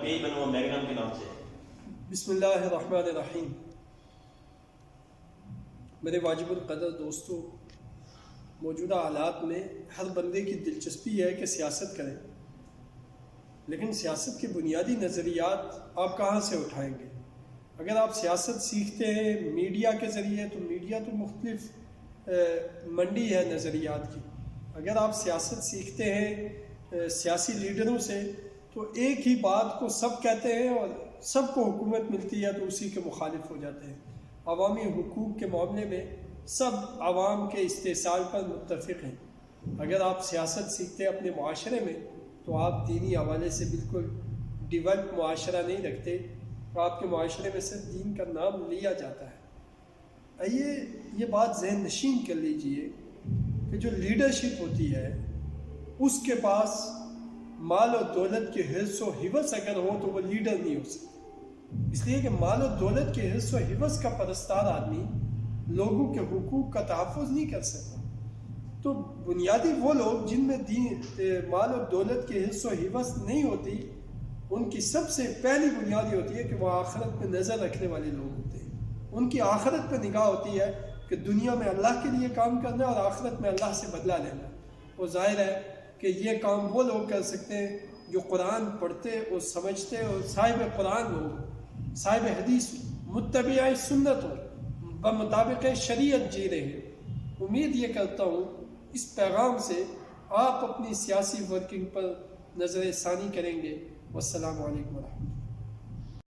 Page بنا ہوا Magnum کے نام سے۔ بسم اللہ الرحمن الرحیم۔ میرے واجب القدر دوستو، موجودہ حالات میں ہر بندے کی دلچسپی ہے کہ سیاست کریں، لیکن سیاست کے بنیادی نظریات آپ کہاں سے اٹھائیں گے؟ اگر آپ سیاست سیکھتے ہیں میڈیا کے ذریعے تو میڈیا تو مختلف منڈی ہے نظریات کی۔ اگر آپ سیاست سیکھتے ہیں سیاسی لیڈروں سے تو ایک ہی بات کو سب کہتے ہیں اور سب کو حکومت ملتی ہے تو اسی کے مخالف ہو جاتے ہیں۔ عوامی حقوق کے معاملے میں سب عوام کے استحصال پر متفق ہیں۔ اگر آپ سیاست سیکھتے ہیں اپنے معاشرے میں تو آپ دینی حوالے سے بالکل ڈیولپ معاشرہ نہیں رکھتے، تو آپ کے معاشرے میں صرف دین کا نام لیا جاتا ہے۔ آئیے یہ بات ذہن نشین کر لیجئے کہ جو لیڈرشپ ہوتی ہے اس کے پاس مال و دولت کے حرص و حوث اگر ہو تو وہ لیڈر نہیں ہو سکتا، اس لیے کہ مال و دولت کے حرص و حوث کا پرستار آدمی لوگوں کے حقوق کا تحفظ نہیں کر سکتا۔ تو بنیادی وہ لوگ جن میں مال و دولت کے حرص و حوث نہیں ہوتی، ان کی سب سے پہلی بنیادی ہوتی ہے کہ وہ آخرت پہ نظر رکھنے والے لوگ ہوتے ہیں۔ ان کی آخرت پہ نگاہ ہوتی ہے کہ دنیا میں اللہ کے لیے کام کرنا اور آخرت میں اللہ سے بدلہ لینا۔ وہ ظاہر ہے کہ یہ کام وہ لوگ کر سکتے ہیں جو قرآن پڑھتے اور سمجھتے اور صاحب قرآن ہو، صاحب حدیث ہو، متبع سنت ہو، بمطابق شریعت جی رہے ہیں۔ امید یہ کرتا ہوں اس پیغام سے آپ اپنی سیاسی ورکنگ پر نظر ثانی کریں گے۔ والسلام علیکم ورحمۃ اللہ۔